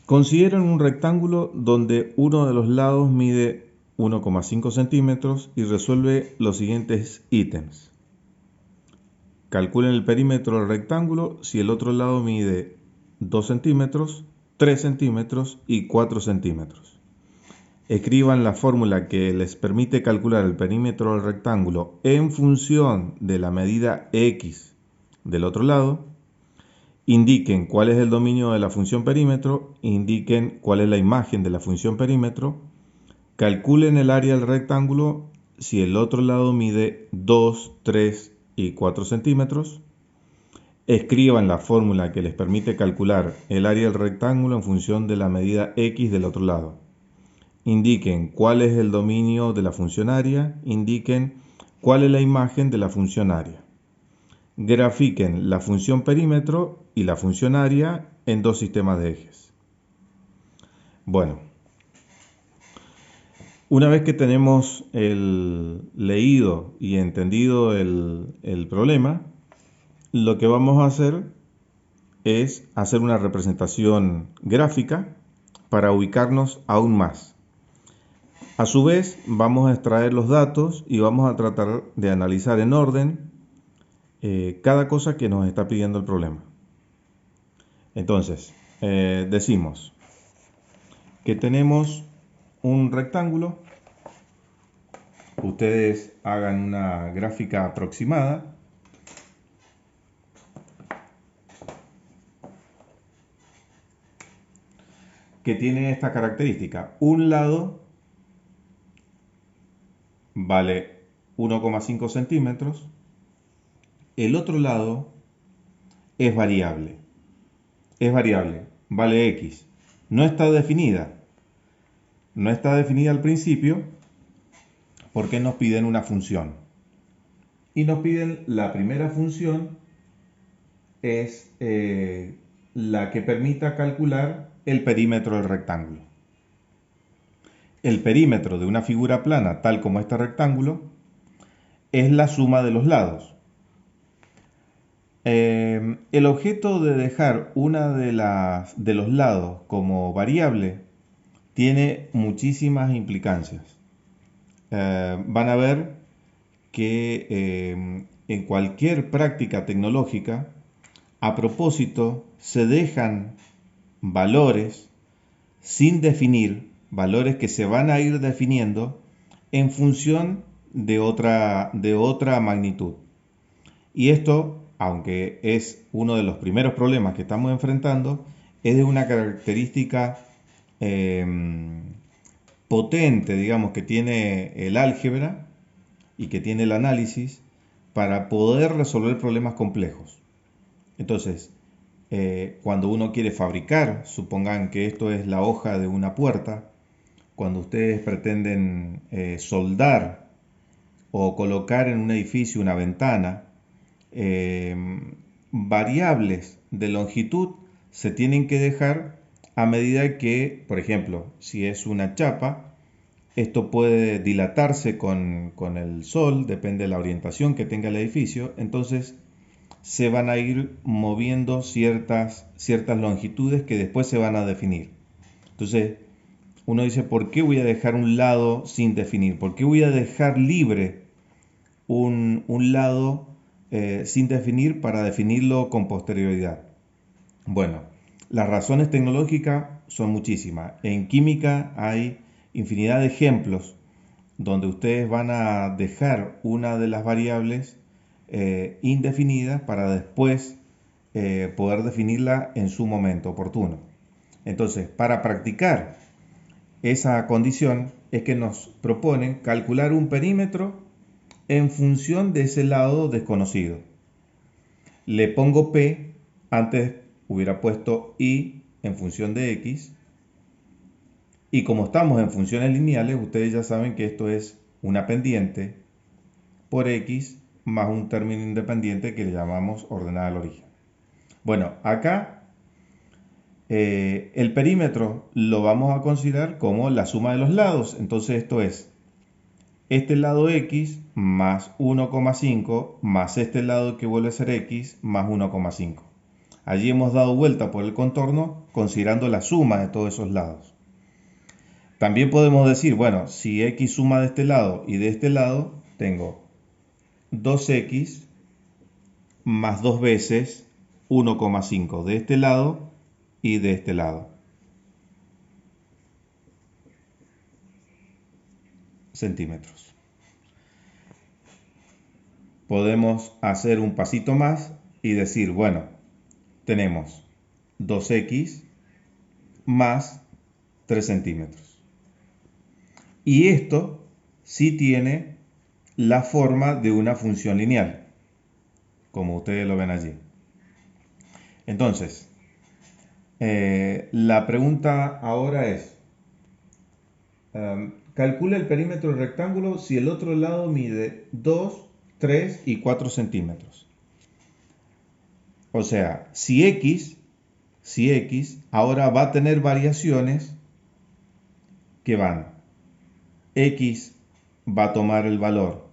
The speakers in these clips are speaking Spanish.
Consideren un rectángulo donde uno de los lados mide 1,5 centímetros y resuelve los siguientes ítems. Calculen el perímetro del rectángulo si el otro lado mide 2 centímetros, 3 centímetros y 4 centímetros. Escriban la fórmula que les permite calcular el perímetro del rectángulo en función de la medida x del otro lado. Indiquen cuál es el dominio de la función perímetro, indiquen cuál es la imagen de la función perímetro, calculen el área del rectángulo si el otro lado mide 2, 3 y 4 centímetros, escriban la fórmula que les permite calcular el área del rectángulo en función de la medida x del otro lado. Indiquen cuál es el dominio de la función área, indiquen cuál es la imagen de la función área. Grafiquen la función perímetro y la función área en dos sistemas de ejes. Bueno, una vez que tenemos leído y entendido el problema, lo que vamos a hacer es hacer una representación gráfica para ubicarnos aún más. A su vez, vamos a extraer los datos y vamos a tratar de analizar en orden cada cosa que nos está pidiendo el problema. Entonces, decimos que tenemos un rectángulo. Ustedes hagan una gráfica aproximada. Que tiene esta característica. Un lado vale 1,5 centímetros. El otro lado es variable. Es variable, vale x. No está definida. No está definida al principio porque nos piden una función. Y nos piden la primera función es la que permita calcular el perímetro del rectángulo. El perímetro de una figura plana, tal como este rectángulo, es la suma de los lados. El objeto de dejar una de los lados como variable tiene muchísimas implicancias. Van a ver que en cualquier práctica tecnológica, a propósito, se dejan valores sin definir, valores que se van a ir definiendo en función de otra magnitud. Y esto, aunque es uno de los primeros problemas que estamos enfrentando, es de una característica potente, digamos, que tiene el álgebra y que tiene el análisis para poder resolver problemas complejos. Entonces, cuando uno quiere fabricar, supongan que esto es la hoja de una puerta, cuando ustedes pretenden soldar o colocar en un edificio una ventana, variables de longitud se tienen que dejar a medida que, por ejemplo, si es una chapa, esto puede dilatarse con el sol, depende de la orientación que tenga el edificio, entonces se van a ir moviendo ciertas longitudes que después se van a definir. Entonces, uno dice, ¿por qué voy a dejar un lado sin definir? ¿Por qué voy a dejar libre un lado sin definir para definirlo con posterioridad? Bueno, las razones tecnológicas son muchísimas. En química hay infinidad de ejemplos donde ustedes van a dejar una de las variables indefinida para después poder definirla en su momento oportuno. Entonces, para practicar esa condición es que nos proponen calcular un perímetro en función de ese lado desconocido. Le pongo P, antes hubiera puesto Y en función de X. Y como estamos en funciones lineales, ustedes ya saben que esto es una pendiente por X más un término independiente que le llamamos ordenada al origen. Bueno, acá el perímetro lo vamos a considerar como la suma de los lados. Entonces esto es este lado X más 1,5 más este lado que vuelve a ser X más 1,5. Allí hemos dado vuelta por el contorno considerando la suma de todos esos lados. También podemos decir, bueno, si x suma de este lado y de este lado, tengo 2x más 2 veces 1,5 de este lado y de este lado. Centímetros. Podemos hacer un pasito más y decir, bueno, tenemos 2x más 3 centímetros. Y esto sí tiene la forma de una función lineal, como ustedes lo ven allí. Entonces, la pregunta ahora es, calcula el perímetro del rectángulo si el otro lado mide 2, 3 y 4 centímetros. O sea, si x ahora va a tener variaciones que van, x va a tomar el valor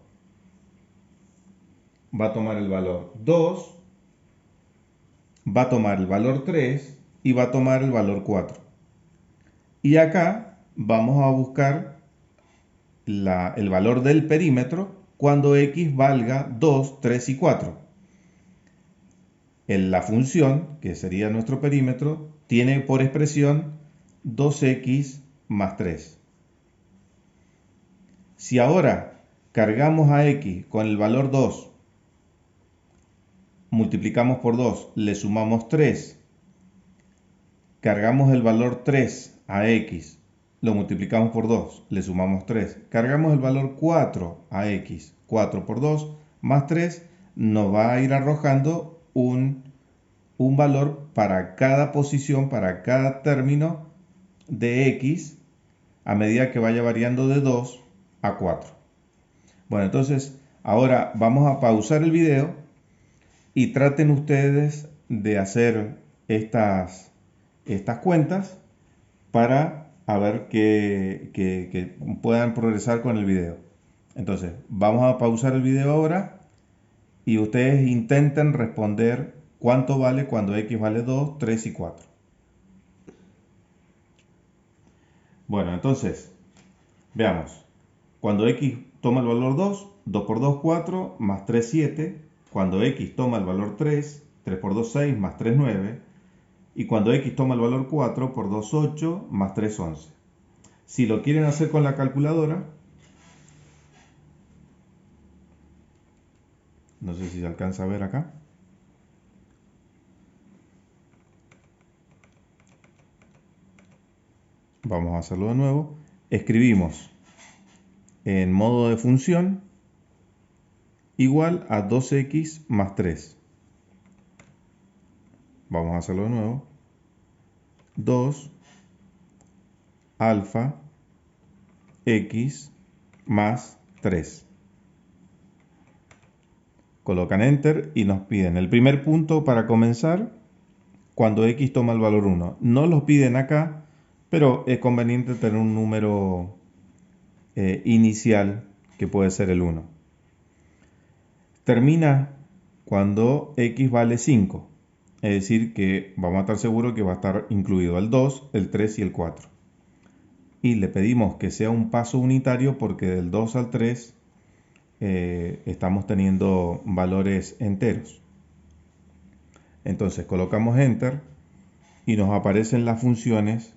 2, va a tomar el valor 3 y va a tomar el valor 4. Y acá vamos a buscar el valor del perímetro cuando x valga 2, 3 y 4. La función, que sería nuestro perímetro, tiene por expresión 2x más 3. Si ahora cargamos a x con el valor 2, multiplicamos por 2, le sumamos 3, cargamos el valor 3 a x, lo multiplicamos por 2, le sumamos 3, cargamos el valor 4 a x, 4 por 2 más 3, nos va a ir arrojando un valor para cada posición, para cada término de x a medida que vaya variando de 2 a 4. Bueno, entonces ahora vamos a pausar el video y traten ustedes de hacer estas cuentas para a ver que puedan progresar con el video. Entonces, vamos a pausar el video ahora y ustedes intenten responder cuánto vale cuando x vale 2, 3 y 4. Bueno, entonces, veamos. Cuando x toma el valor 2, 2 por 2, 4, más 3, 7. Cuando x toma el valor 3, 3 por 2, 6, más 3, 9. Y cuando x toma el valor 4, por 2, 8, más 3, 11. Si lo quieren hacer con la calculadora, no sé si se alcanza a ver acá. Vamos a hacerlo de nuevo. Escribimos en modo de función igual a 2x más 3. Vamos a hacerlo de nuevo. 2 alfa x más 3. Colocan Enter y nos piden el primer punto para comenzar cuando x toma el valor 1. No los piden acá, pero es conveniente tener un número inicial que puede ser el 1. Termina cuando x vale 5. Es decir, que vamos a estar seguros que va a estar incluido el 2, el 3 y el 4. Y le pedimos que sea un paso unitario porque del 2 al 3 estamos teniendo valores enteros. Entonces colocamos Enter y nos aparecen las funciones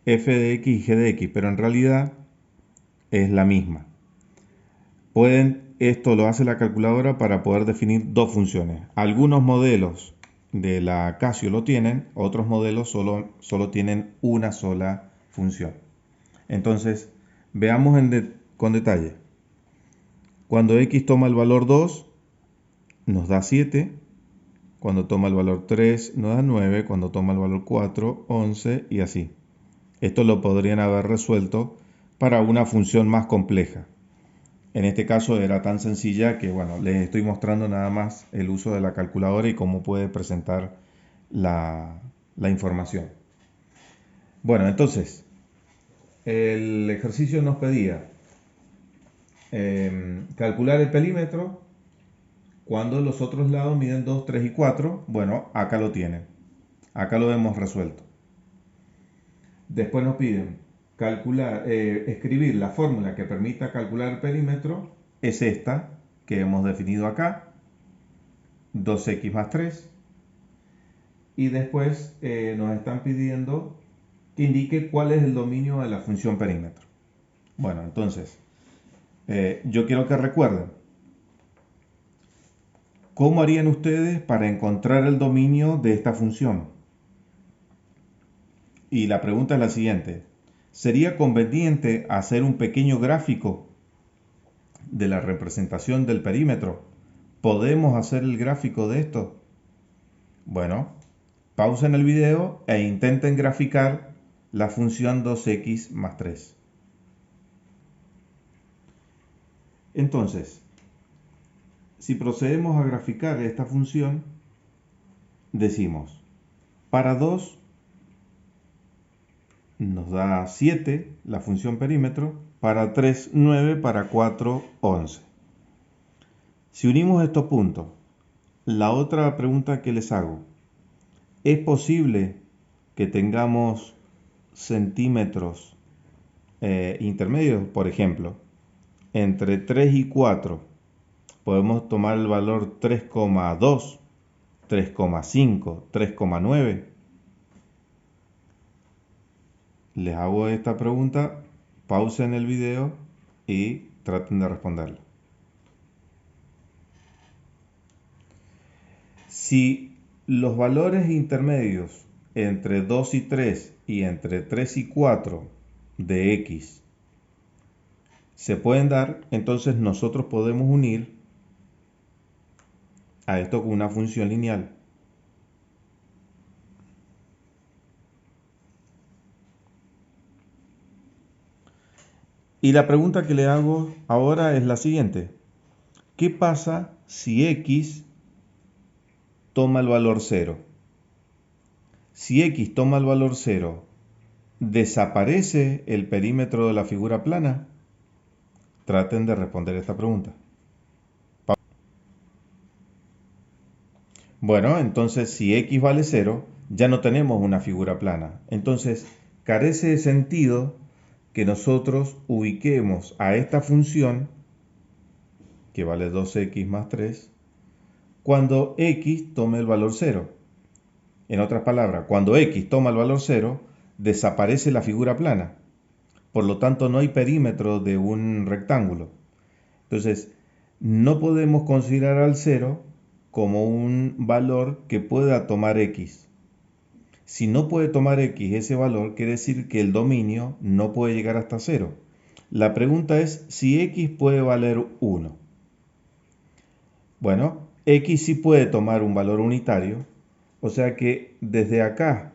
f de x y g de x, pero en realidad es la misma. Esto lo hace la calculadora para poder definir dos funciones. Algunos modelos de la Casio lo tienen, otros modelos solo tienen una sola función. Entonces, veamos con detalle. Cuando x toma el valor 2, nos da 7. Cuando toma el valor 3, nos da 9. Cuando toma el valor 4, 11 y así. Esto lo podrían haber resuelto para una función más compleja. En este caso era tan sencilla que, bueno, les estoy mostrando nada más el uso de la calculadora y cómo puede presentar la información. Bueno, entonces, el ejercicio nos pedía calcular el perímetro Cuando los otros lados miden 2, 3 y 4, bueno, acá lo tienen. Acá lo hemos resuelto. Después nos piden escribir la fórmula que permita calcular el perímetro. Es esta que hemos definido acá, 2x más 3. Y después nos están pidiendo que indique cuál es el dominio de la función perímetro. Bueno, entonces, yo quiero que recuerden, ¿cómo harían ustedes para encontrar el dominio de esta función? Y la pregunta es la siguiente: ¿sería conveniente hacer un pequeño gráfico de la representación del perímetro? ¿Podemos hacer el gráfico de esto? Bueno, pausen el video e intenten graficar la función 2x más 3. Entonces, si procedemos a graficar esta función, decimos, para 2 nos da 7 la función perímetro, para 3, 9, para 4, 11. Si unimos estos puntos, la otra pregunta que les hago, ¿es posible que tengamos centímetros intermedios? Por ejemplo, entre 3 y 4 podemos tomar el valor 3,2, 3,5, 3,9. Les hago esta pregunta, pausen el video y traten de responderla. Si los valores intermedios entre 2 y 3 y entre 3 y 4 de x se pueden dar, entonces nosotros podemos unir a esto con una función lineal. Y la pregunta que le hago ahora es la siguiente: ¿qué pasa si x toma el valor 0? Si x toma el valor 0, ¿desaparece el perímetro de la figura plana? Traten de responder esta pregunta. Bueno, entonces si x vale 0, ya no tenemos una figura plana. Entonces, carece de sentido que nosotros ubiquemos a esta función, que vale 2x más 3, cuando x tome el valor 0. En otras palabras, cuando x toma el valor 0, desaparece la figura plana. Por lo tanto, no hay perímetro de un rectángulo. Entonces, no podemos considerar al 0 como un valor que pueda tomar x. Si no puede tomar x ese valor, quiere decir que el dominio no puede llegar hasta 0. La pregunta es si x puede valer 1. Bueno, x sí puede tomar un valor unitario, o sea que desde acá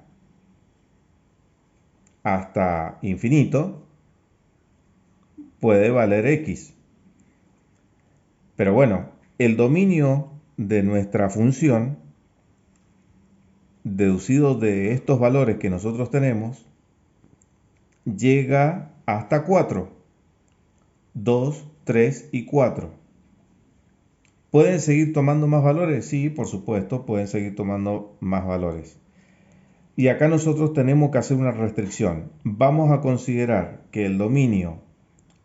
hasta infinito puede valer x. Pero bueno, el dominio de nuestra función, deducido de estos valores que nosotros tenemos, llega hasta 4. 2, 3 y 4. ¿Pueden seguir tomando más valores? Sí, por supuesto, pueden seguir tomando más valores. Y acá nosotros tenemos que hacer una restricción. Vamos a considerar que el dominio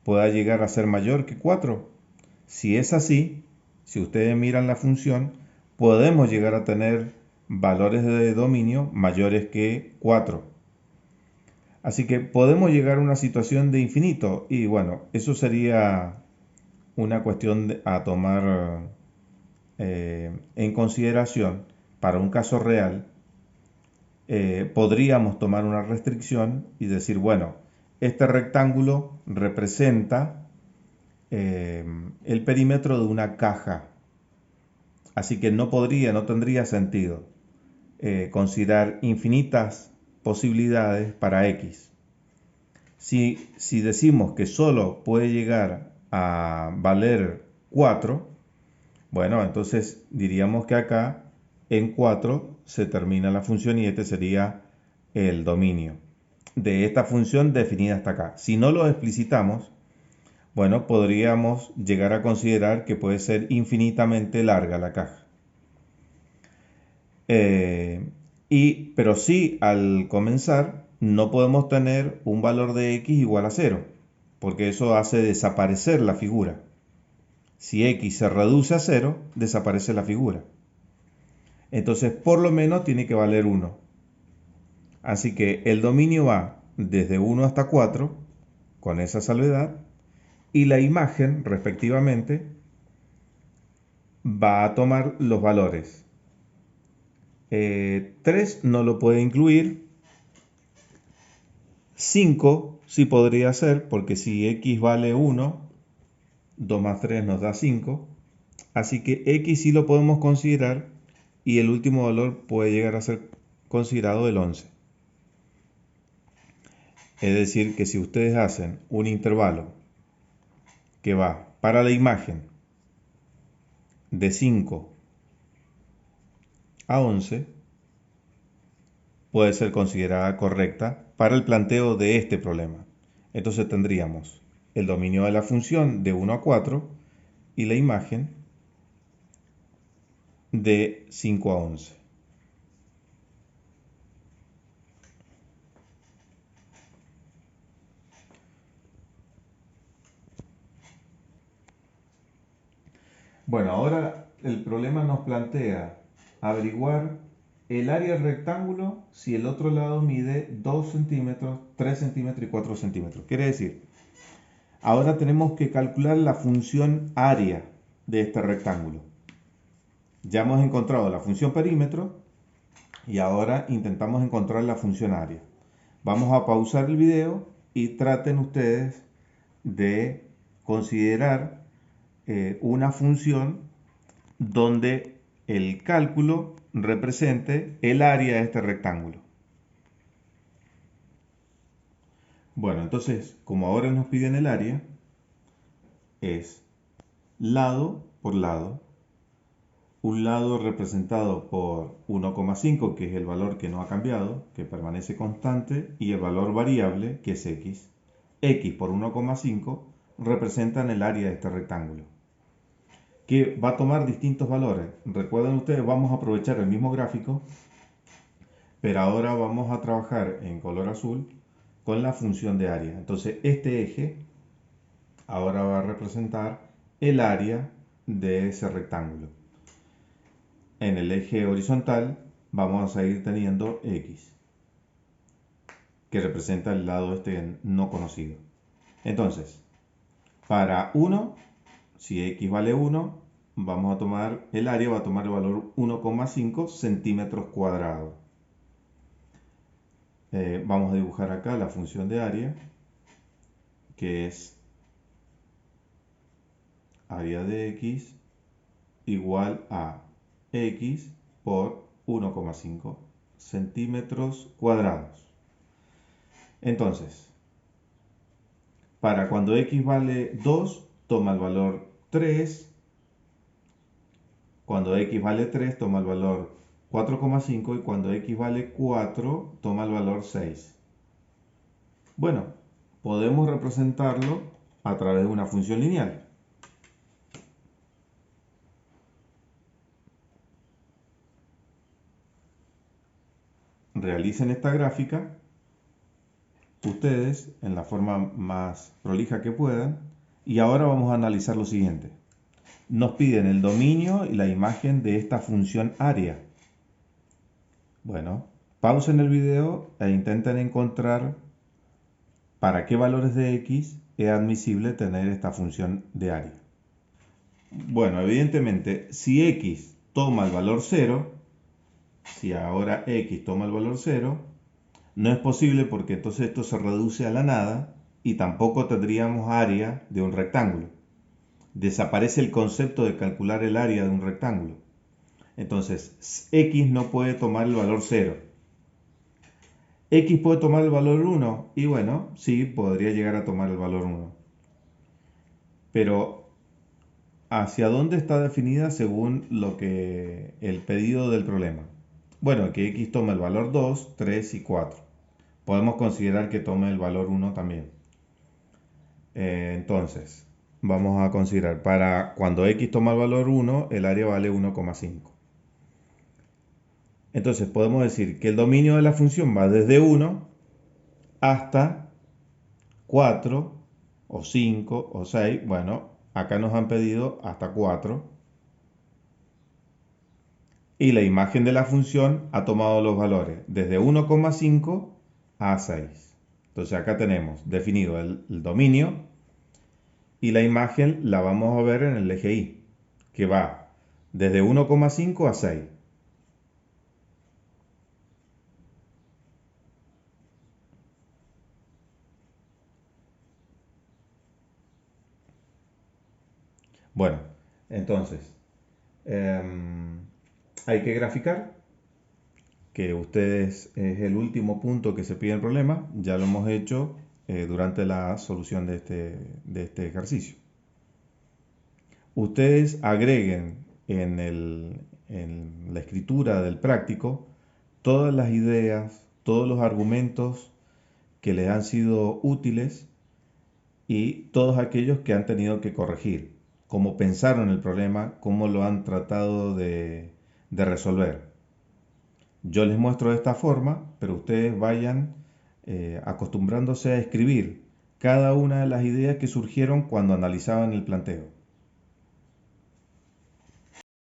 pueda llegar a ser mayor que 4. Si es así, si ustedes miran la función, podemos llegar a tener valores de dominio mayores que 4. Así que podemos llegar a una situación de infinito y bueno, eso sería una cuestión a tomar en consideración para un caso real. Podríamos tomar una restricción y decir, bueno, este rectángulo representa el perímetro de una caja. Así que no tendría sentido considerar infinitas posibilidades para x. Si decimos que solo puede llegar a valer 4, bueno, entonces diríamos que acá en 4 se termina la función y este sería el dominio de esta función definida hasta acá. Si no lo explicitamos, Bueno, podríamos llegar a considerar que puede ser infinitamente larga la caja. Pero sí, al comenzar, no podemos tener un valor de x igual a 0, porque eso hace desaparecer la figura. Si x se reduce a 0, desaparece la figura. Entonces, por lo menos tiene que valer 1. Así que el dominio va desde 1 hasta 4, con esa salvedad, y la imagen, respectivamente, va a tomar los valores. 3 no lo puede incluir. 5 sí podría ser, porque si x vale 1, 2 más 3 nos da 5. Así que x sí lo podemos considerar y el último valor puede llegar a ser considerado el 11. Es decir, que si ustedes hacen un intervalo que va para la imagen de 5 a 11, puede ser considerada correcta para el planteo de este problema. Entonces tendríamos el dominio de la función de 1 a 4 y la imagen de 5 a 11. Bueno, ahora el problema nos plantea averiguar el área del rectángulo si el otro lado mide 2 centímetros, 3 centímetros y 4 centímetros. Quiere decir, ahora tenemos que calcular la función área de este rectángulo. Ya hemos encontrado la función perímetro y ahora intentamos encontrar la función área. Vamos a pausar el video y traten ustedes de considerar una función donde el cálculo represente el área de este rectángulo. Bueno, entonces, como ahora nos piden el área, es lado por lado. Un lado representado por 1,5, que es el valor que no ha cambiado, que permanece constante, y el valor variable, que es x. X por 1,5 representan el área de este rectángulo, que va a tomar distintos valores. Recuerden ustedes, vamos a aprovechar el mismo gráfico, pero ahora vamos a trabajar en color azul con la función de área. Entonces este eje ahora va a representar el área de ese rectángulo. En el eje horizontal vamos a seguir teniendo x, que representa el lado este no conocido. Entonces, para 1, si x vale 1, vamos a tomar el área, va a tomar el valor 1,5 centímetros cuadrados. Vamos a dibujar acá la función de área, que es área de x igual a x por 1,5 centímetros cuadrados. Entonces, para cuando x vale 2, toma el valor 3. Cuando x vale 3, toma el valor 4,5 y cuando x vale 4, toma el valor 6. Bueno, podemos representarlo a través de una función lineal. Realicen esta gráfica ustedes en la forma más prolija que puedan y ahora vamos a analizar lo siguiente. Nos piden el dominio y la imagen de esta función área. Bueno, pausen el video e intenten encontrar para qué valores de x es admisible tener esta función de área. Bueno, evidentemente, si x toma el valor 0, si ahora x toma el valor 0, no es posible porque entonces esto se reduce a la nada y tampoco tendríamos área de un rectángulo. Desaparece el concepto de calcular el área de un rectángulo. Entonces, x no puede tomar el valor 0. ¿X puede tomar el valor 1? Y bueno, sí, podría llegar a tomar el valor 1. Pero, ¿hacia dónde está definida según lo que el pedido del problema? Bueno, que X toma el valor 2, 3 y 4. Podemos considerar que tome el valor 1 también. Entonces, vamos a considerar, para cuando x toma el valor 1, el área vale 1,5. Entonces podemos decir que el dominio de la función va desde 1 hasta 4 o 5 o 6. Bueno, acá nos han pedido hasta 4. Y la imagen de la función ha tomado los valores desde 1,5 a 6. Entonces acá tenemos definido el dominio y la imagen la vamos a ver en el eje Y, que va desde 1,5 a 6. Bueno, entonces hay que graficar, que ustedes es el último punto que se pide en el problema, ya lo hemos hecho durante la solución de este ejercicio. Ustedes agreguen en la escritura del práctico todas las ideas, todos los argumentos que les han sido útiles y todos aquellos que han tenido que corregir, cómo pensaron el problema, cómo lo han tratado de resolver. Yo les muestro de esta forma, pero ustedes vayan acostumbrándose a escribir cada una de las ideas que surgieron cuando analizaban el planteo.